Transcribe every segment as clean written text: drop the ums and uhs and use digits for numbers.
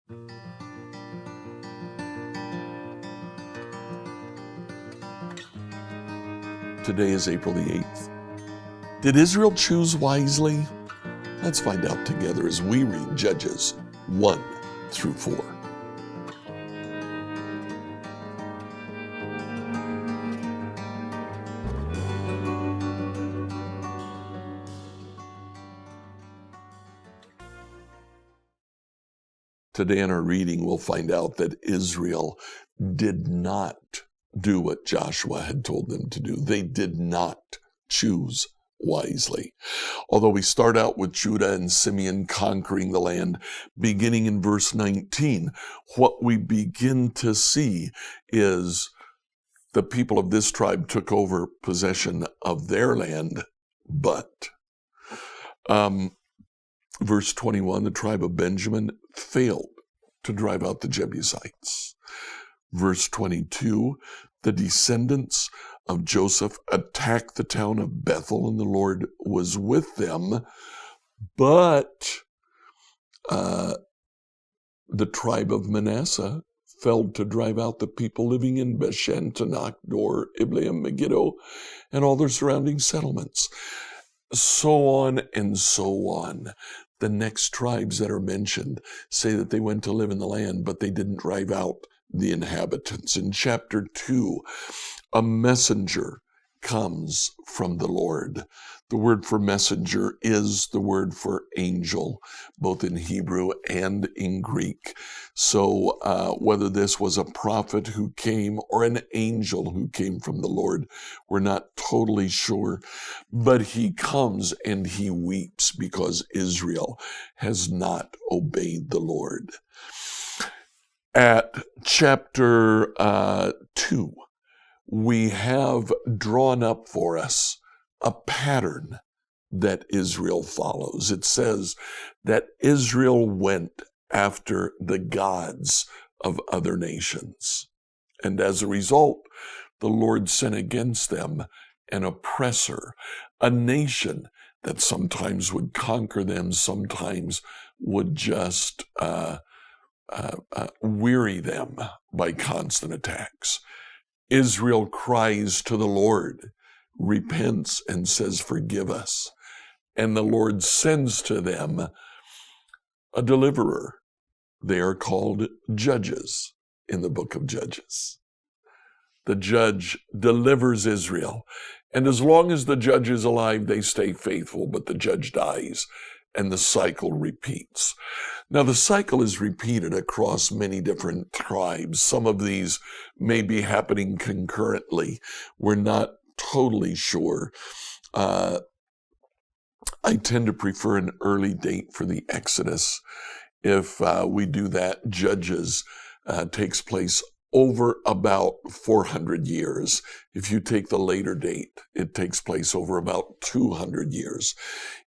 Today is April the 8th. Did Israel choose wisely? Let's find out together as we read Judges 1 through 4. Today in our reading, we'll find out that Israel did not do what Joshua had told them to do. They did not choose wisely. Although we start out with Judah and Simeon conquering the land, beginning in verse 19, what we begin to see is the people of this tribe took over possession of their land, but verse 21, the tribe of Benjamin failed to drive out the Jebusites. Verse 22, the descendants of Joseph attacked the town of Bethel, and the Lord was with them. But the tribe of Manasseh failed to drive out the people living in Beshan, Tanakh, Dor, Ibleam, Megiddo, and all their surrounding settlements. So on and so on. The next tribes that are mentioned say that they went to live in the land, but they didn't drive out the inhabitants. In chapter 2, a messenger comes from the Lord. The word for messenger is the word for angel, both in Hebrew and in Greek. So whether this was a prophet who came or an angel who came from the Lord, we're not totally sure. But he comes and he weeps because Israel has not obeyed the Lord. At chapter 2, we have drawn up for us a pattern that Israel follows. It says that Israel went after the gods of other nations. And as a result, the Lord sent against them an oppressor, a nation that sometimes would conquer them, sometimes would just weary them by constant attacks. Israel cries to the Lord, repents, and says, "Forgive us." And the Lord sends to them a deliverer. They are called judges in the book of Judges. The judge delivers Israel. And as long as the judge is alive, they stay faithful, but the judge dies, and the cycle repeats. Now, the cycle is repeated across many different tribes. Some of these may be happening concurrently. We're not totally sure. I tend to prefer an early date for the Exodus. If we do that, Judges takes place over about 400 years. If you take the later date, it takes place over about 200 years.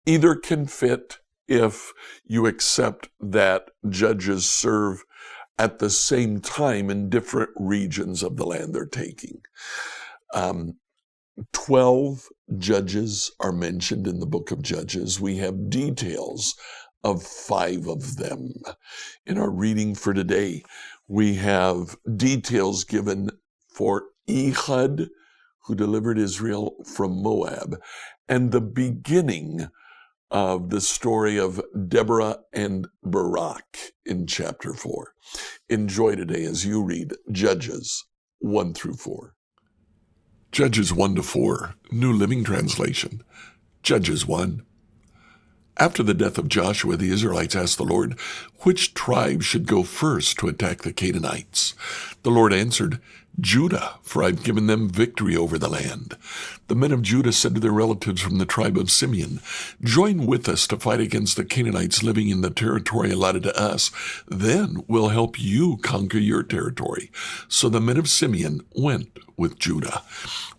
Either can fit if you accept that judges serve at the same time in different regions of the land they're taking. 12 judges are mentioned in the book of Judges. We have details of 5 of them. In our reading for today, we have details given for Ehud, who delivered Israel from Moab, and the beginning of the story of Deborah and Barak in chapter 4. Enjoy today as you read Judges 1 through 4. Judges 1 to 4, New Living Translation. Judges 1. After the death of Joshua, the Israelites asked the Lord, which tribe should go first to attack the Canaanites? The Lord answered, Judah, for I've given them victory over the land. The men of Judah said to their relatives from the tribe of Simeon, join with us to fight against the Canaanites living in the territory allotted to us. Then we'll help you conquer your territory. So the men of Simeon went with Judah.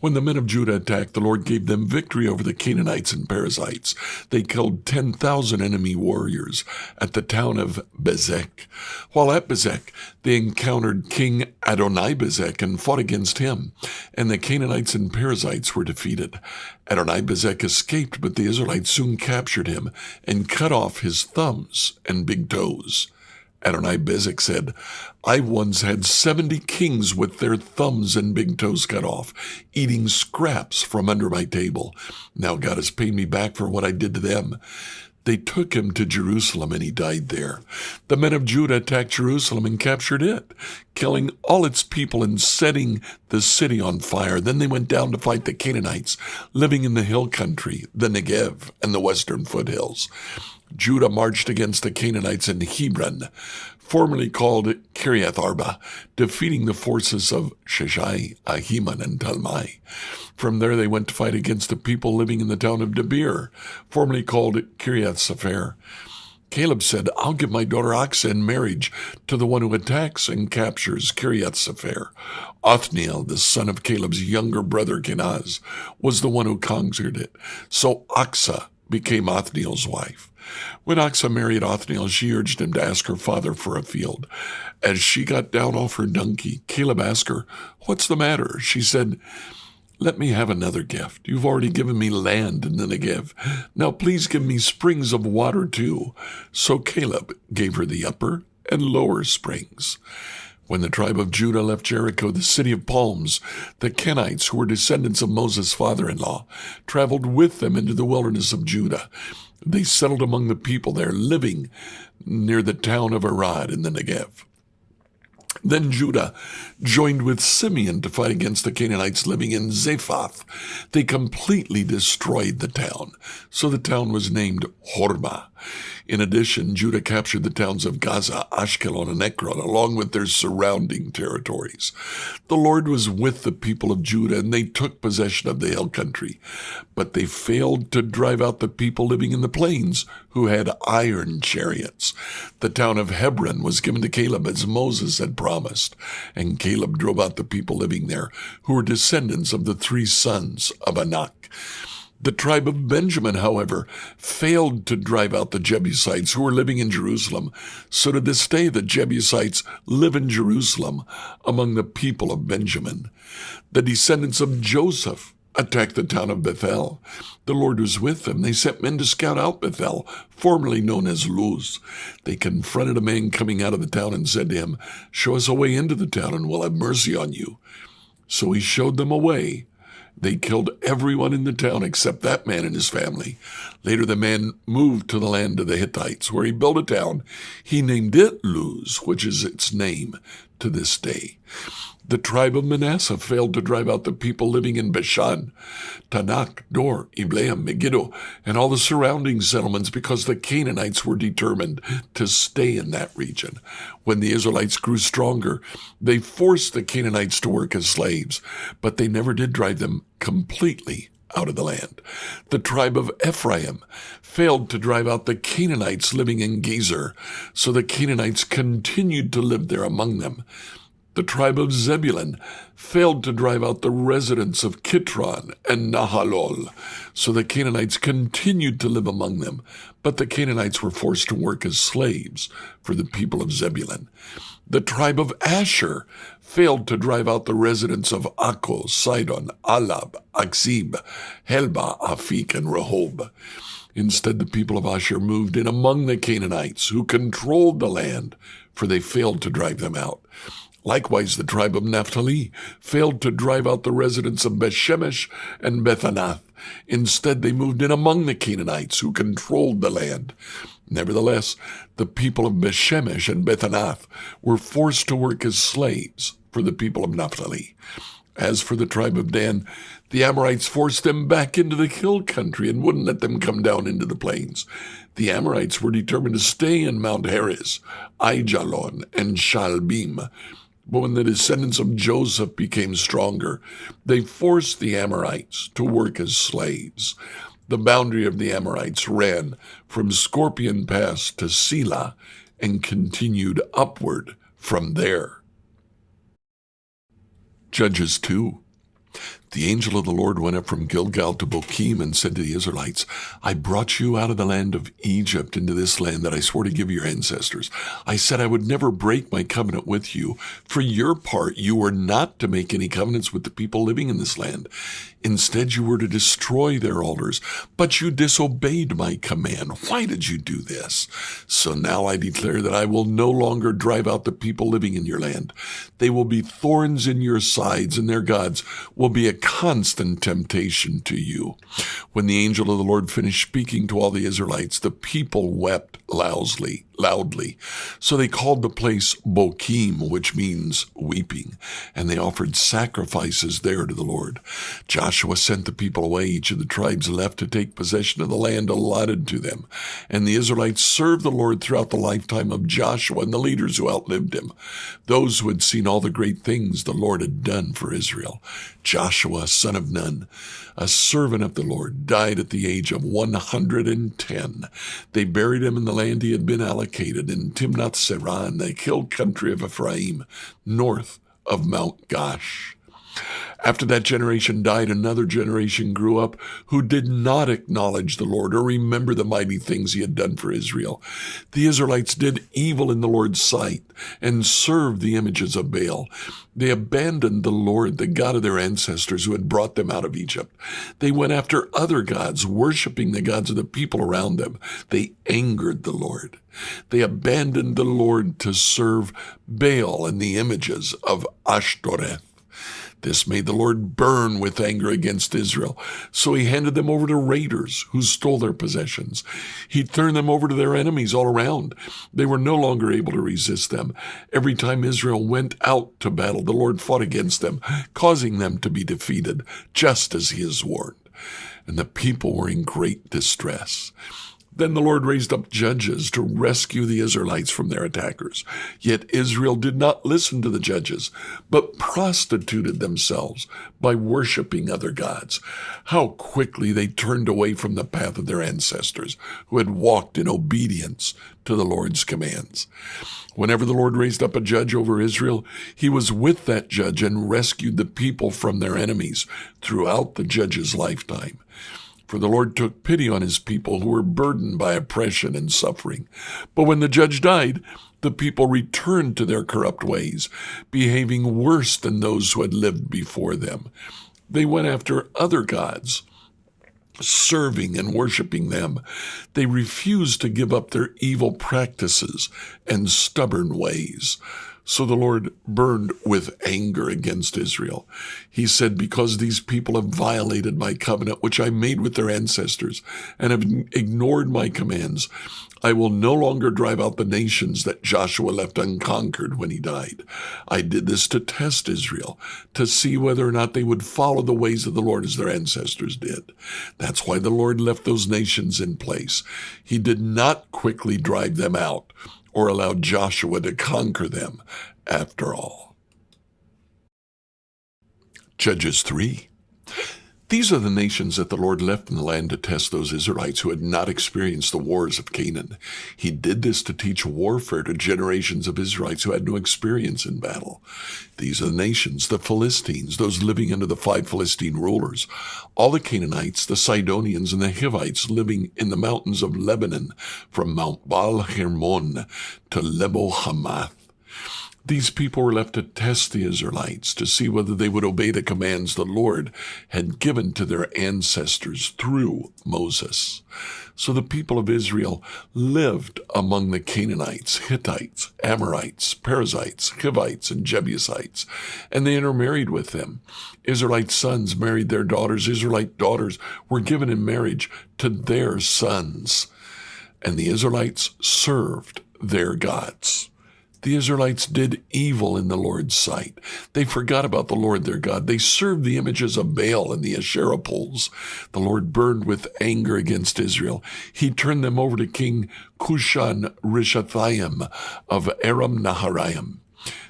When the men of Judah attacked, the Lord gave them victory over the Canaanites and Perizzites. They killed 10,000 enemy warriors at the town of Bezek. While at Bezek, they encountered King Adonai-Bezek and fought against him, and the Canaanites and Perizzites were defeated. Adonai-Bezek escaped, but the Israelites soon captured him and cut off his thumbs and big toes. Adonai-Bezek said, I once had 70 kings with their thumbs and big toes cut off, eating scraps from under my table. Now God has paid me back for what I did to them. They took him to Jerusalem, and he died there. The men of Judah attacked Jerusalem and captured it, killing all its people and setting the city on fire. Then they went down to fight the Canaanites, living in the hill country, the Negev, and the western foothills. Judah marched against the Canaanites in Hebron, formerly called Kiriath Arba, defeating the forces of Sheshai, Ahiman, and Talmai. From there they went to fight against the people living in the town of Debir, formerly called Kiriath Sepher. Caleb said, I'll give my daughter Achsah in marriage to the one who attacks and captures Kiriath Sepher. Othniel, the son of Caleb's younger brother Kenaz, was the one who conquered it. So Achsah became Othniel's wife. When Achsah married Othniel, she urged him to ask her father for a field. As she got down off her donkey, Caleb asked her, What's the matter? She said, Let me have another gift. You've already given me land in the Negev. Now please give me springs of water too. So Caleb gave her the upper and lower springs. When the tribe of Judah left Jericho, the city of palms, the Kenites, who were descendants of Moses' father-in-law, traveled with them into the wilderness of Judah. They settled among the people there, living near the town of Arad in the Negev. Then Judah joined with Simeon to fight against the Canaanites living in Zephath. They completely destroyed the town, so the town was named Hormah. In addition, Judah captured the towns of Gaza, Ashkelon, and Ekron, along with their surrounding territories. The Lord was with the people of Judah, and they took possession of the hill country. But they failed to drive out the people living in the plains, who had iron chariots. The town of Hebron was given to Caleb as Moses had promised, and Caleb drove out the people living there, who were descendants of the 3 sons of Anak. The tribe of Benjamin, however, failed to drive out the Jebusites who were living in Jerusalem. So to this day, the Jebusites live in Jerusalem among the people of Benjamin. The descendants of Joseph attacked the town of Bethel. The Lord was with them. They sent men to scout out Bethel, formerly known as Luz. They confronted a man coming out of the town and said to him, Show us a way into the town and we'll have mercy on you. So he showed them a way. They killed everyone in the town except that man and his family. Later, the man moved to the land of the Hittites, where he built a town. He named it Luz, which is its name to this day. The tribe of Manasseh failed to drive out the people living in Bashan, Tanakh, Dor, Ibleam, Megiddo, and all the surrounding settlements because the Canaanites were determined to stay in that region. When the Israelites grew stronger, they forced the Canaanites to work as slaves, but they never did drive them completely out of the land. The tribe of Ephraim failed to drive out the Canaanites living in Gezer, so the Canaanites continued to live there among them. The tribe of Zebulun failed to drive out the residents of Kitron and Nahalol, so the Canaanites continued to live among them, but the Canaanites were forced to work as slaves for the people of Zebulun. The tribe of Asher failed to drive out the residents of Akko, Sidon, Alab, Akzib, Helba, Afik, and Rehob. Instead, the people of Asher moved in among the Canaanites, who controlled the land, for they failed to drive them out. Likewise, the tribe of Naphtali failed to drive out the residents of Bethshemesh and Bethanath. Instead, they moved in among the Canaanites, who controlled the land. Nevertheless, the people of Bethshemesh and Bethanath were forced to work as slaves for the people of Naphtali. As for the tribe of Dan, the Amorites forced them back into the hill country and wouldn't let them come down into the plains. The Amorites were determined to stay in Mount Heres, Aijalon, and Shalbim. But when the descendants of Joseph became stronger, they forced the Amorites to work as slaves. The boundary of the Amorites ran from Scorpion Pass to Selah and continued upward from there. Judges 2. The angel of the Lord went up from Gilgal to Bochim and said to the Israelites, I brought you out of the land of Egypt into this land that I swore to give your ancestors. I said I would never break my covenant with you. For your part, you were not to make any covenants with the people living in this land. Instead, you were to destroy their altars, but you disobeyed my command. Why did you do this? So now I declare that I will no longer drive out the people living in your land. They will be thorns in your sides, and their gods will be a constant temptation to you. When the angel of the Lord finished speaking to all the Israelites, the people wept loudly. So they called the place Bokim, which means weeping, and they offered sacrifices there to the Lord. Joshua sent the people away. Each of the tribes left to take possession of the land allotted to them. And the Israelites served the Lord throughout the lifetime of Joshua and the leaders who outlived him, those who had seen all the great things the Lord had done for Israel. Joshua, son of Nun, a servant of the Lord, died at the age of 110. They buried him in the land he had been allocated in Timnath-Serah, in the hill country of Ephraim, north of Mount Gash. After that generation died, another generation grew up who did not acknowledge the Lord or remember the mighty things he had done for Israel. The Israelites did evil in the Lord's sight and served the images of Baal. They abandoned the Lord, the God of their ancestors who had brought them out of Egypt. They went after other gods, worshiping the gods of the people around them. They angered the Lord. They abandoned the Lord to serve Baal and the images of Ashtoreth. This made the Lord burn with anger against Israel, so he handed them over to raiders who stole their possessions. He turned them over to their enemies all around. They were no longer able to resist them. Every time Israel went out to battle, the Lord fought against them, causing them to be defeated, just as he has warned. And the people were in great distress. Then the Lord raised up judges to rescue the Israelites from their attackers. Yet Israel did not listen to the judges, but prostituted themselves by worshiping other gods. How quickly they turned away from the path of their ancestors, who had walked in obedience to the Lord's commands. Whenever the Lord raised up a judge over Israel, he was with that judge and rescued the people from their enemies throughout the judge's lifetime. For the Lord took pity on his people who were burdened by oppression and suffering. But when the judge died, the people returned to their corrupt ways, behaving worse than those who had lived before them. They went after other gods, serving and worshiping them. They refused to give up their evil practices and stubborn ways. So the Lord burned with anger against Israel. He said, because these people have violated my covenant, which I made with their ancestors, and have ignored my commands, I will no longer drive out the nations that Joshua left unconquered when he died. I did this to test Israel, to see whether or not they would follow the ways of the Lord as their ancestors did. That's why the Lord left those nations in place. He did not quickly drive them out or allow Joshua to conquer them after all. Judges 3. These are the nations that the Lord left in the land to test those Israelites who had not experienced the wars of Canaan. He did this to teach warfare to generations of Israelites who had no experience in battle. These are the nations, the Philistines, those living under the 5 Philistine rulers, all the Canaanites, the Sidonians, and the Hivites living in the mountains of Lebanon, from Mount Baal Hermon to Lebo Hamath. These people were left to test the Israelites, to see whether they would obey the commands the Lord had given to their ancestors through Moses. So the people of Israel lived among the Canaanites, Hittites, Amorites, Perizzites, Hivites, and Jebusites, and they intermarried with them. Israelite sons married their daughters. Israelite daughters were given in marriage to their sons, and the Israelites served their gods. The Israelites did evil in the Lord's sight. They forgot about the Lord their God. They served the images of Baal and the Asherah poles. The Lord burned with anger against Israel. He turned them over to King Cushan-Rishathaim of Aram Naharaim.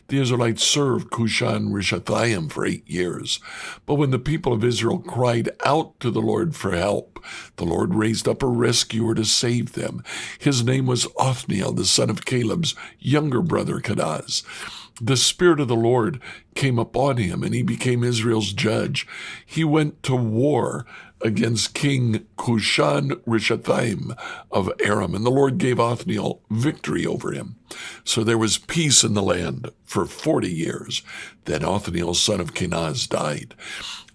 The Israelites served Cushan-Rishathaim for 8 years. But when the people of Israel cried out to the Lord for help, the Lord raised up a rescuer to save them. His name was Othniel, the son of Caleb's younger brother Kenaz. The Spirit of the Lord came upon him, and he became Israel's judge. He went to war against King Cushan-Rishathaim of Aram, and the Lord gave Othniel victory over him. So there was peace in the land for 40 years. Then Othniel, son of Kenaz, died.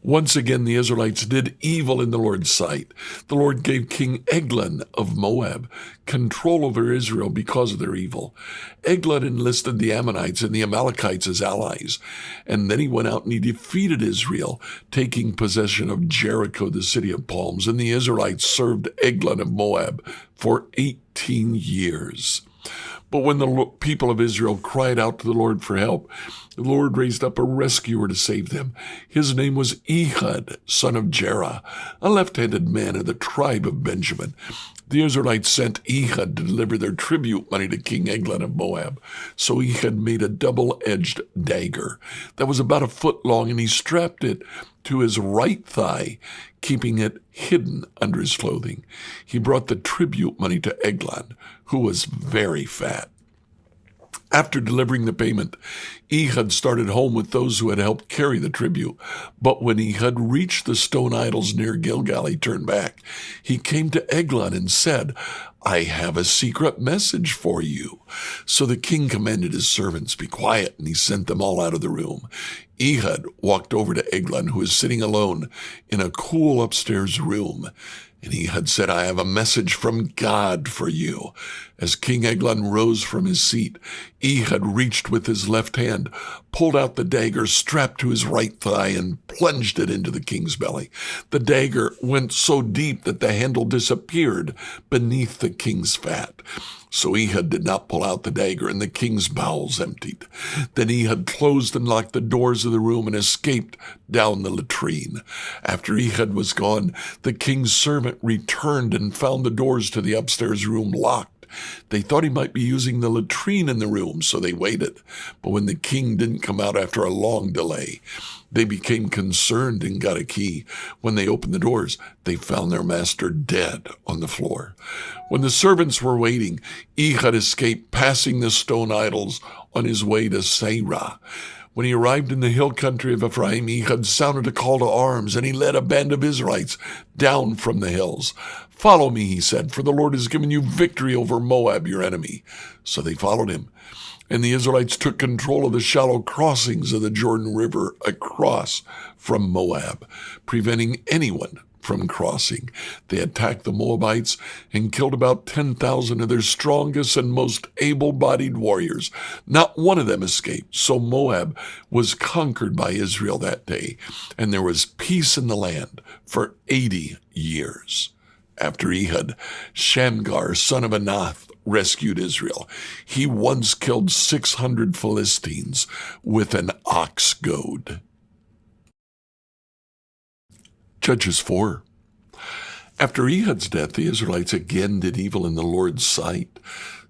Once again, the Israelites did evil in the Lord's sight. The Lord gave King Eglon of Moab control over Israel because of their evil. Eglon enlisted the Ammonites and the Amalekites as allies, and then he went out and he defeated Israel, taking possession of Jericho, the city of palms, and the Israelites served Eglon of Moab for 18 years. But when the people of Israel cried out to the Lord for help, the Lord raised up a rescuer to save them. His name was Ehud, son of Jerah, a left-handed man of the tribe of Benjamin. The Israelites sent Ehud to deliver their tribute money to King Eglon of Moab. So Ehud made a double-edged dagger that was about a foot long, and he strapped it to his right thigh, keeping it hidden under his clothing. He brought the tribute money to Eglon, who was very fat. After delivering the payment, Ehud started home with those who had helped carry the tribute. But when Ehud reached the stone idols near Gilgal, he turned back. He came to Eglon and said, "I have a secret message for you." So the king commanded his servants, "Be quiet," and he sent them all out of the room. Ehud walked over to Eglon, who was sitting alone in a cool upstairs room. And Ehud said, "I have a message from God for you." As King Eglon rose from his seat, Ehud reached with his left hand, pulled out the dagger strapped to his right thigh, and plunged it into the king's belly. The dagger went so deep that the handle disappeared beneath the king's fat. So Ehud did not pull out the dagger, and the king's bowels emptied. Then Ehud closed and locked the doors of the room and escaped down the latrine. After Ehud was gone, the king's servant returned and found the doors to the upstairs room locked. They thought he might be using the latrine in the room, so they waited. But when the king didn't come out after a long delay, they became concerned and got a key. When they opened the doors, they found their master dead on the floor. When the servants were waiting, Ehud escaped, passing the stone idols on his way to Seirah. When he arrived in the hill country of Ephraim, Ehud sounded a call to arms, and he led a band of Israelites down from the hills. "Follow me," he said, "for the Lord has given you victory over Moab, your enemy." So they followed him, and the Israelites took control of the shallow crossings of the Jordan River across from Moab, preventing anyone from crossing. They attacked the Moabites and killed about 10,000 of their strongest and most able-bodied warriors. Not one of them escaped, so Moab was conquered by Israel that day, and there was peace in the land for 80 years. After Ehud, Shamgar, son of Anath, rescued Israel. He once killed 600 Philistines with an ox goad. Judges 4. After Ehud's death, the Israelites again did evil in the Lord's sight.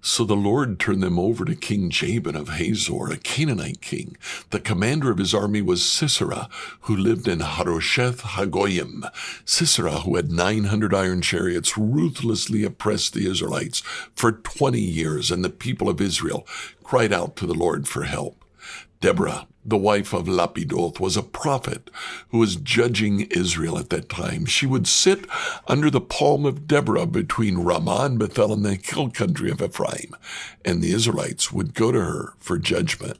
So the Lord turned them over to King Jabin of Hazor, a Canaanite king. The commander of his army was Sisera, who lived in Harosheth Hagoyim. Sisera, who had 900 iron chariots, ruthlessly oppressed the Israelites for 20 years, and the people of Israel cried out to the Lord for help. Deborah, the wife of Lapidoth, was a prophet who was judging Israel at that time. She would sit under the palm of Deborah between Ramah and Bethel in the hill country of Ephraim, and the Israelites would go to her for judgment.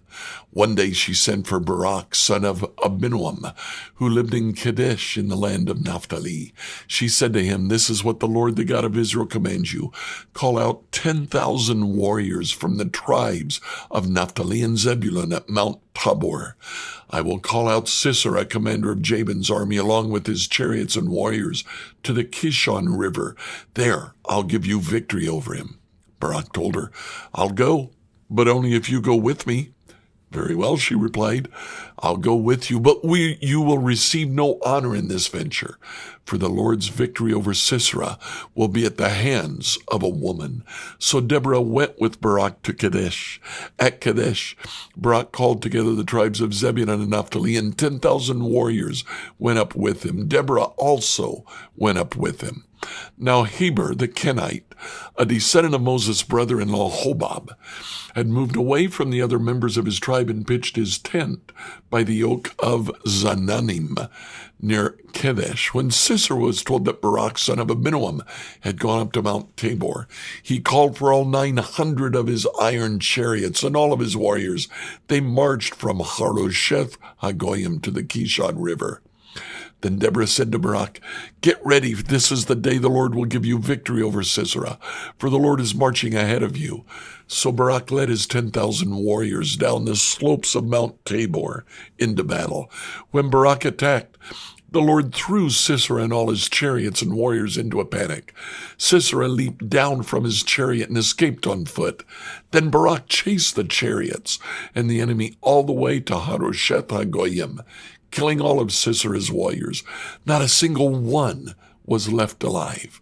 One day she sent for Barak, son of Abinoam, who lived in Kadesh in the land of Naphtali. She said to him, "This is what the Lord, the God of Israel, commands you. Call out 10,000 warriors from the tribes of Naphtali and Zebulun at Mount Tabor. I will call out Sisera, commander of Jabin's army, along with his chariots and warriors, to the Kishon River. There I'll give you victory over him." Barak told her, "I'll go, but only if you go with me." "Very well," she replied, "I'll go with you, but you will receive no honor in this venture, for the Lord's victory over Sisera will be at the hands of a woman." So Deborah went with Barak to Kadesh. At Kadesh, Barak called together the tribes of Zebulun and Naphtali, and 10,000 warriors went up with him. Deborah also went up with him. Now Heber the Kenite, a descendant of Moses' brother-in-law Hobab, had moved away from the other members of his tribe and pitched his tent by the oak of Zananim near Kedesh. When Sisera was told that Barak, son of Abinoam, had gone up to Mount Tabor, he called for all 900 of his iron chariots and all of his warriors. They marched from Harosheth Hagoyim to the Kishon River. Then Deborah said to Barak, "Get ready, this is the day the Lord will give you victory over Sisera, for the Lord is marching ahead of you." So Barak led his 10,000 warriors down the slopes of Mount Tabor into battle. When Barak attacked, the Lord threw Sisera and all his chariots and warriors into a panic. Sisera leaped down from his chariot and escaped on foot. Then Barak chased the chariots and the enemy all the way to Harosheth Hagoyim, killing all of Sisera's warriors. Not a single one was left alive.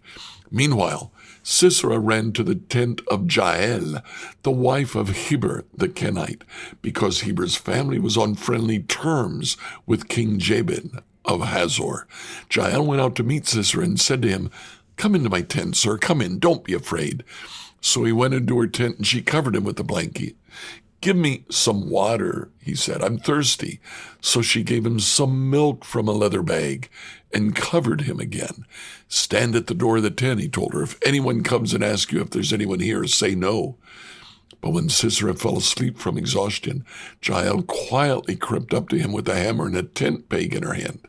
Meanwhile, Sisera ran to the tent of Jael, the wife of Heber the Kenite, because Heber's family was on friendly terms with King Jabin of Hazor. Jael went out to meet Sisera and said to him, "Come into my tent, sir. Come in. Don't be afraid." So he went into her tent and she covered him with a blanket. "Give me some water," he said. "I'm thirsty." So she gave him some milk from a leather bag and covered him again. "Stand at the door of the tent," he told her. "If anyone comes and asks you if there's anyone here, say no." But when Sisera fell asleep from exhaustion, Jael quietly crept up to him with a hammer and a tent peg in her hand.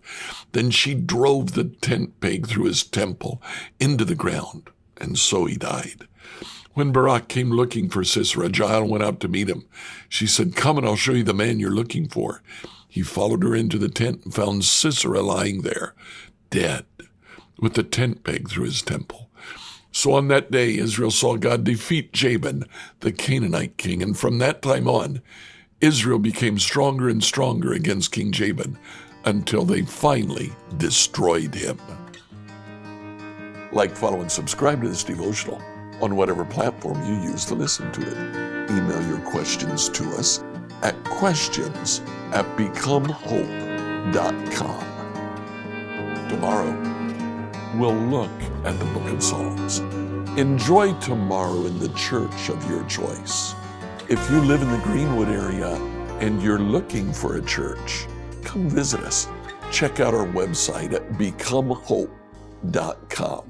Then she drove the tent peg through his temple into the ground, and so he died. When Barak came looking for Sisera, Jael went out to meet him. She said, "Come and I'll show you the man you're looking for." He followed her into the tent and found Sisera lying there, dead, with the tent peg through his temple. So on that day, Israel saw God defeat Jabin, the Canaanite king, and from that time on, Israel became stronger and stronger against King Jabin until they finally destroyed him. Like, follow, and subscribe to this devotional on whatever platform you use to listen to it. Email your questions to us at questions@becomehope.com. Tomorrow, we'll look at the book of Psalms. Enjoy tomorrow in the church of your choice. If you live in the Greenwood area and you're looking for a church, come visit us. Check out our website at becomehope.com.